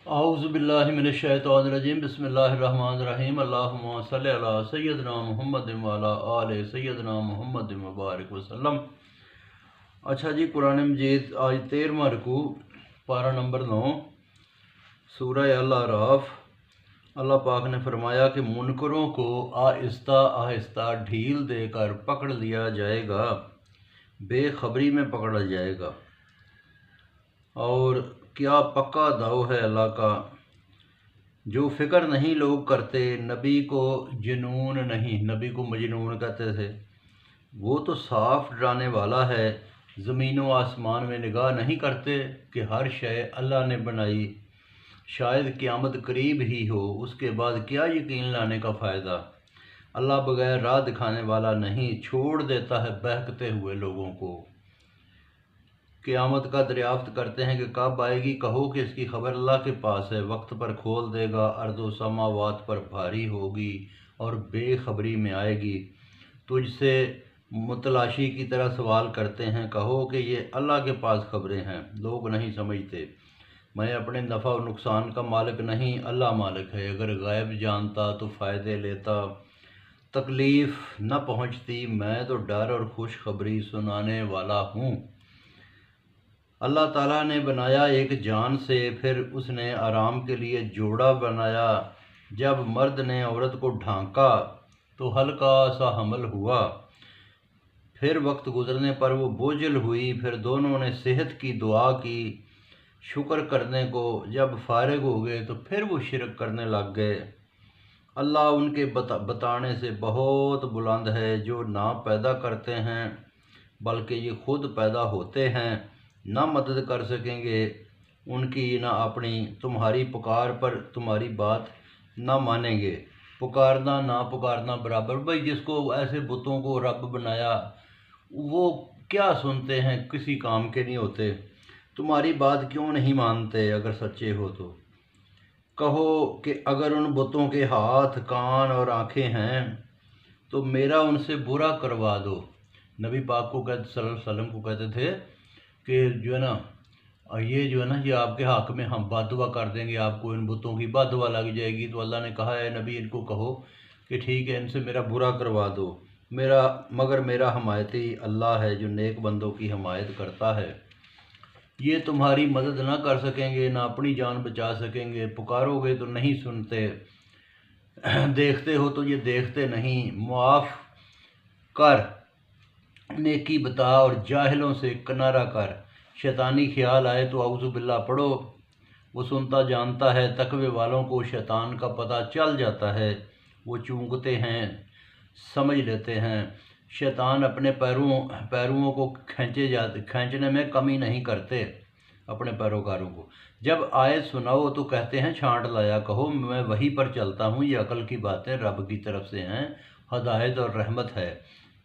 اعوذ باللہ من الشیطان الرجیم بسم اللہ الرحمن الرحیم اللہم صلی علی سیدنا محمد وعلی آل سیدنا محمد مبارک وسلم۔ اچھا جی، قرآن مجید آج 13واں رکوع، پارہ نمبر 9، سورہ الاعراف۔ اللہ پاک نے فرمایا کہ منکروں کو آہستہ آہستہ ڈھیل دے کر پکڑ لیا جائے گا، بے خبری میں پکڑا جائے گا۔ اور کیا پکا داؤ ہے اللہ کا، جو فکر نہیں لوگ کرتے۔ نبی کو جنون نہیں، نبی کو مجنون کہتے تھے۔ وہ تو صاف ڈرانے والا ہے۔ زمین و آسمان میں نگاہ نہیں کرتے کہ ہر شے اللہ نے بنائی، شاید قیامت قریب ہی ہو، اس کے بعد کیا یقین لانے کا فائدہ۔ اللہ بغیر راہ دکھانے والا نہیں، چھوڑ دیتا ہے بہکتے ہوئے لوگوں کو۔ قیامت کا دریافت کرتے ہیں کہ کب آئے گی، کہو کہ اس کی خبر اللہ کے پاس ہے، وقت پر کھول دے گا، ارض و سماوات پر بھاری ہوگی اور بے خبری میں آئے گی۔ تجھ سے متلاشی کی طرح سوال کرتے ہیں، کہو کہ یہ اللہ کے پاس خبریں ہیں، لوگ نہیں سمجھتے۔ میں اپنے نفع و نقصان کا مالک نہیں، اللہ مالک ہے۔ اگر غیب جانتا تو فائدے لیتا، تکلیف نہ پہنچتی۔ میں تو ڈر اور خوشخبری سنانے والا ہوں۔ اللہ تعالیٰ نے بنایا ایک جان سے، پھر اس نے آرام کے لیے جوڑا بنایا۔ جب مرد نے عورت کو ڈھانکا تو ہلکا سا حمل ہوا، پھر وقت گزرنے پر وہ بوجھل ہوئی، پھر دونوں نے صحت کی دعا کی، شکر کرنے کو۔ جب فارغ ہو گئے تو پھر وہ شرک کرنے لگ گئے۔ اللہ ان کے بتانے سے بہت بلند ہے۔ جو نہ پیدا کرتے ہیں بلکہ یہ خود پیدا ہوتے ہیں، نہ مدد کر سکیں گے ان کی، نہ اپنی۔ تمہاری پکار پر تمہاری بات نہ مانیں گے۔ پکارنا نہ پکارنا برابر۔ بھائی جس کو ایسے بتوں کو رب بنایا، وہ کیا سنتے ہیں، کسی کام کے نہیں ہوتے۔ تمہاری بات کیوں نہیں مانتے اگر سچے ہو تو؟ کہو کہ اگر ان بتوں کے ہاتھ، کان اور آنکھیں ہیں تو میرا ان سے برا کروا دو۔ نبی پاک کو صلی اللہ علیہ وسلم کو کہتے تھے کہ جو ہے نا، یہ آپ کے حق میں ہم بد دعا کر دیں گے، آپ کو ان بتوں کی بد دعا لگ جائے گی۔ تو اللہ نے کہا ہے نبی ان کو کہو کہ ٹھیک ہے، ان سے میرا برا کروا دو، مگر میرا حمایتی اللہ ہے جو نیک بندوں کی حمایت کرتا ہے۔ یہ تمہاری مدد نہ کر سکیں گے، نہ اپنی جان بچا سکیں گے۔ پکارو گے تو نہیں سنتے، دیکھتے ہو تو یہ دیکھتے نہیں۔ معاف کر، نیکی بتا اور جاہلوں سے کنارہ کر۔ شیطانی خیال آئے تو اعوذ باللہ پڑھو، وہ سنتا جانتا ہے۔ تقوی والوں کو شیطان کا پتہ چل جاتا ہے، وہ چونکتے ہیں، سمجھ لیتے ہیں۔ شیطان اپنے پیرووں کو کھینچنے میں کمی نہیں کرتے، اپنے پیروکاروں کو۔ جب آیت سناؤ تو کہتے ہیں چھانٹ لایا۔ کہو میں وحی پر چلتا ہوں، یہ عقل کی باتیں رب کی طرف سے ہیں، ہدایت اور رحمت ہے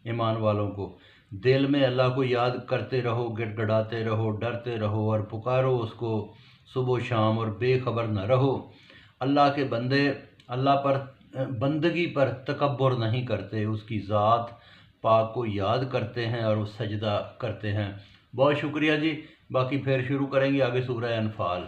ایمان والوں کو۔ دل میں اللہ کو یاد کرتے رہو، گڑ گڑاتے رہو، ڈرتے رہو اور پکارو اس کو صبح و شام، اور بے خبر نہ رہو۔ اللہ کے بندے اللہ پر بندگی پر تکبر نہیں کرتے، اس کی ذات پاک کو یاد کرتے ہیں اور وہ سجدہ کرتے ہیں۔ بہت شکریہ جی، باقی پھر شروع کریں گے آگے سورہ انفال۔